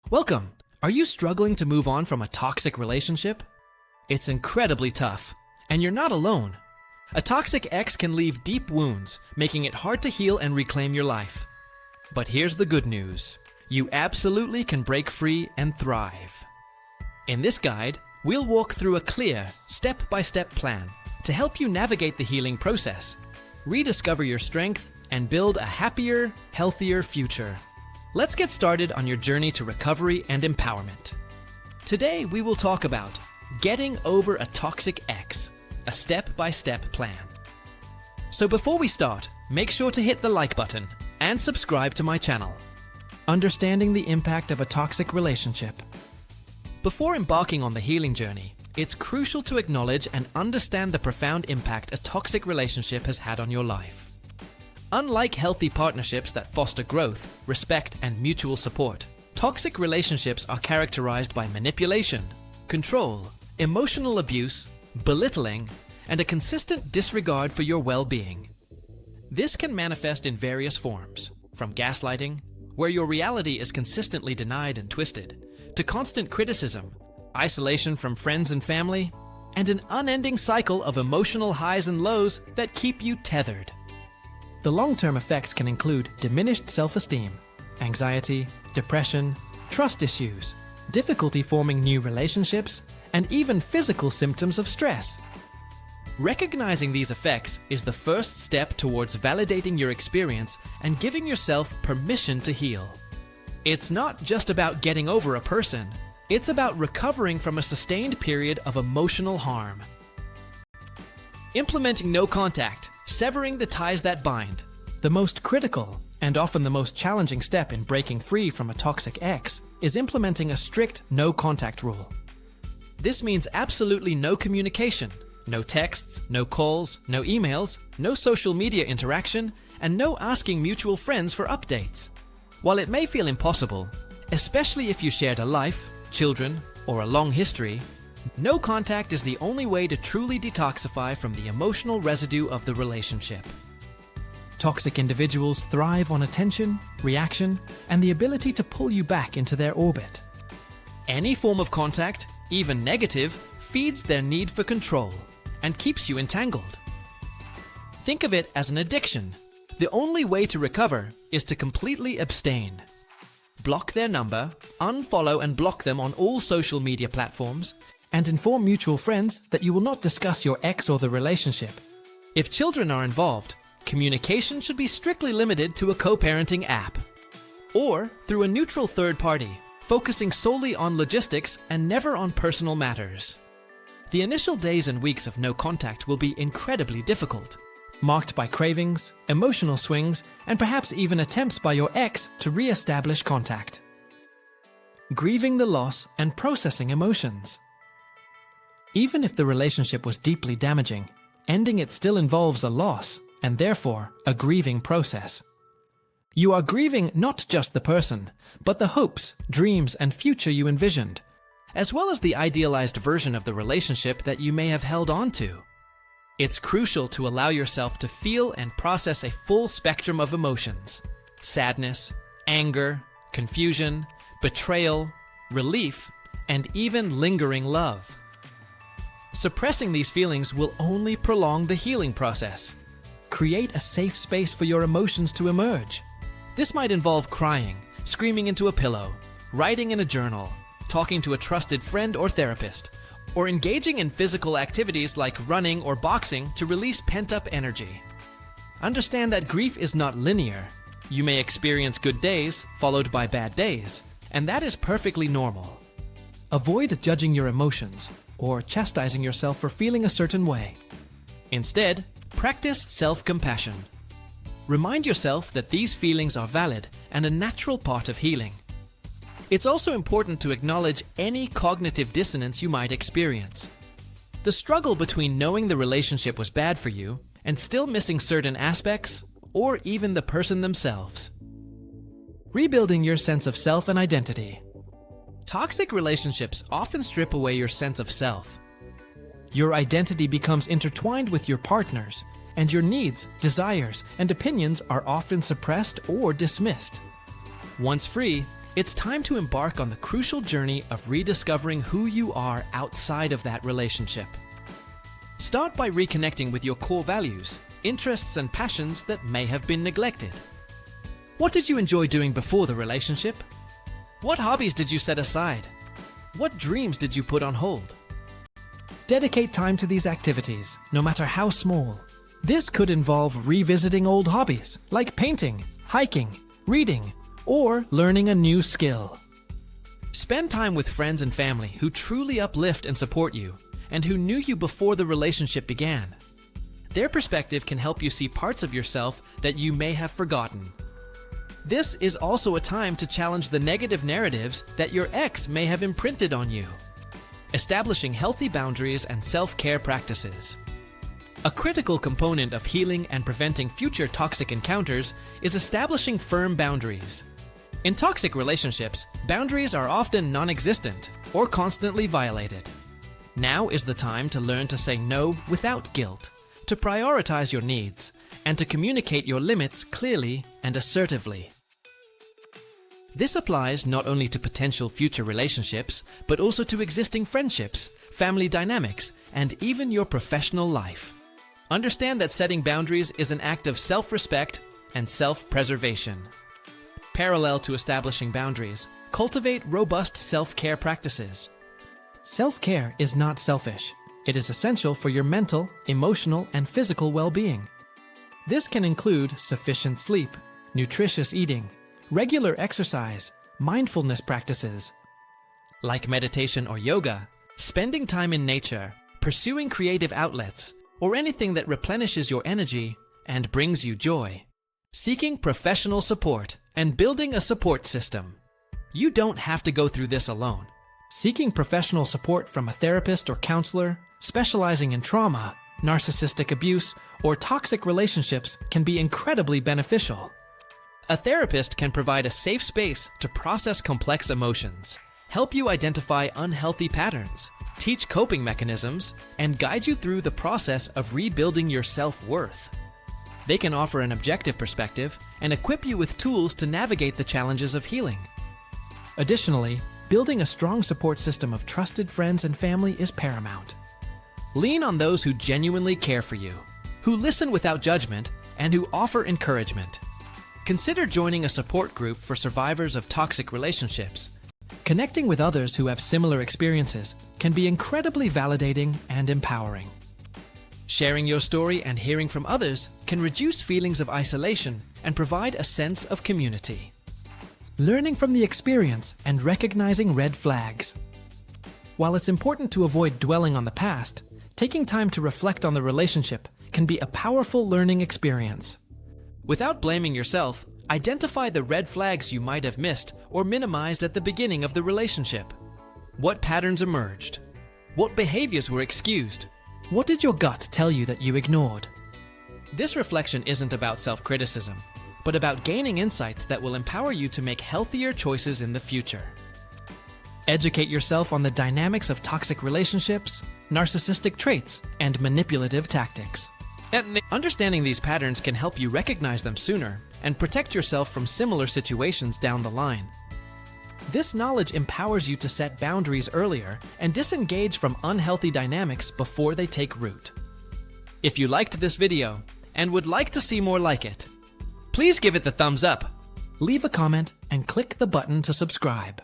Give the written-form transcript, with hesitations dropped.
Welcome! Are you struggling to move on from a toxic relationship? It's incredibly tough, and you're not alone. A toxic ex can leave deep wounds, making it hard to heal and reclaim your life. But here's the good news. You absolutely can break free and thrive. In this guide, we'll walk through a clear, step-by-step plan to help you navigate the healing process, rediscover your strength, and build a happier, healthier future. Let's get started on your journey to recovery and empowerment. Today, we will talk about getting over a toxic ex, a step-by-step plan. So before we start, make sure to hit the like button and subscribe to my channel. Understanding the impact of a toxic relationship. Before embarking on the healing journey, it's crucial to acknowledge and understand the profound impact a toxic relationship has had on your life. Unlike healthy partnerships that foster growth, respect, and mutual support, toxic relationships are characterized by manipulation, control, emotional abuse, belittling, and a consistent disregard for your well-being. This can manifest in various forms, from gaslighting, where your reality is consistently denied and twisted, to constant criticism, isolation from friends and family, and an unending cycle of emotional highs and lows that keep you tethered. The long-term effects can include diminished self-esteem, anxiety, depression, trust issues, difficulty forming new relationships, and even physical symptoms of stress. Recognizing these effects is the first step towards validating your experience and giving yourself permission to heal. It's not just about getting over a person, it's about recovering from a sustained period of emotional harm. Implementing no contact, severing the ties that bind. The most critical, and often the most challenging step in breaking free from a toxic ex is implementing a strict no contact rule. This means absolutely no communication, no texts, no calls, no emails, no social media interaction, and no asking mutual friends for updates. While it may feel impossible, especially if you shared a life, children, or a long history, no contact is the only way to truly detoxify from the emotional residue of the relationship. Toxic individuals thrive on attention, reaction, and the ability to pull you back into their orbit. Any form of contact, even negative, feeds their need for control and keeps you entangled. Think of it as an addiction. The only way to recover is to completely abstain. Block their number, unfollow and block them on all social media platforms, and inform mutual friends that you will not discuss your ex or the relationship. If children are involved, communication should be strictly limited to a co-parenting app, or through a neutral third party, focusing solely on logistics and never on personal matters. The initial days and weeks of no contact will be incredibly difficult, marked by cravings, emotional swings, and perhaps even attempts by your ex to re-establish contact. Grieving the loss and processing emotions. Even if the relationship was deeply damaging, ending it still involves a loss, and therefore a grieving process. You are grieving not just the person, but the hopes, dreams, and future you envisioned, as well as the idealized version of the relationship that you may have held on to. It's crucial to allow yourself to feel and process a full spectrum of emotions: sadness, anger, confusion, betrayal, relief, and even lingering love. Suppressing these feelings will only prolong the healing process. Create a safe space for your emotions to emerge. This might involve crying, screaming into a pillow, writing in a journal, talking to a trusted friend or therapist, or engaging in physical activities like running or boxing to release pent-up energy. Understand that grief is not linear. You may experience good days followed by bad days, and that is perfectly normal. Avoid judging your emotions or chastising yourself for feeling a certain way. Instead, practice self-compassion. Remind yourself that these feelings are valid and a natural part of healing. It's also important to acknowledge any cognitive dissonance you might experience. The struggle between knowing the relationship was bad for you and still missing certain aspects, or even the person themselves. Rebuilding your sense of self and identity. Toxic relationships often strip away your sense of self. Your identity becomes intertwined with your partner's, and your needs, desires, and opinions are often suppressed or dismissed. Once free, it's time to embark on the crucial journey of rediscovering who you are outside of that relationship. Start by reconnecting with your core values, interests, and passions that may have been neglected. What did you enjoy doing before the relationship? What hobbies did you set aside? What dreams did you put on hold? Dedicate time to these activities, no matter how small. This could involve revisiting old hobbies like painting, hiking, reading, or learning a new skill. Spend time with friends and family who truly uplift and support you, and who knew you before the relationship began. Their perspective can help you see parts of yourself that you may have forgotten. This is also a time to challenge the negative narratives that your ex may have imprinted on you. Establishing healthy boundaries and self-care practices. A critical component of healing and preventing future toxic encounters is establishing firm boundaries. In toxic relationships, boundaries are often non-existent or constantly violated. Now is the time to learn to say no without guilt, to prioritize your needs, and to communicate your limits clearly and assertively. This applies not only to potential future relationships, but also to existing friendships, family dynamics, and even your professional life. Understand that setting boundaries is an act of self-respect and self-preservation. Parallel to establishing boundaries, cultivate robust self-care practices. Self-care is not selfish. It is essential for your mental, emotional, and physical well-being. This can include sufficient sleep, nutritious eating, regular exercise, mindfulness practices. Like meditation or yoga, spending time in nature, pursuing creative outlets, or anything that replenishes your energy and brings you joy. Seeking professional support and building a support system. You don't have to go through this alone. Seeking professional support from a therapist or counselor, specializing in trauma, narcissistic abuse, or toxic relationships can be incredibly beneficial. A therapist can provide a safe space to process complex emotions, help you identify unhealthy patterns, teach coping mechanisms, and guide you through the process of rebuilding your self-worth. They can offer an objective perspective and equip you with tools to navigate the challenges of healing. Additionally, building a strong support system of trusted friends and family is paramount. Lean on those who genuinely care for you, who listen without judgment, and who offer encouragement. Consider joining a support group for survivors of toxic relationships. Connecting with others who have similar experiences can be incredibly validating and empowering. Sharing your story and hearing from others can reduce feelings of isolation and provide a sense of community. Learning from the experience and recognizing red flags. While it's important to avoid dwelling on the past, taking time to reflect on the relationship can be a powerful learning experience. Without blaming yourself, identify the red flags you might have missed or minimized at the beginning of the relationship. What patterns emerged? What behaviors were excused? What did your gut tell you that you ignored? This reflection isn't about self-criticism, but about gaining insights that will empower you to make healthier choices in the future. Educate yourself on the dynamics of toxic relationships, narcissistic traits, and manipulative tactics. Understanding these patterns can help you recognize them sooner and protect yourself from similar situations down the line. This knowledge empowers you to set boundaries earlier and disengage from unhealthy dynamics before they take root. If you liked this video and would like to see more like it, please give it the thumbs up, leave a comment, and click the button to subscribe.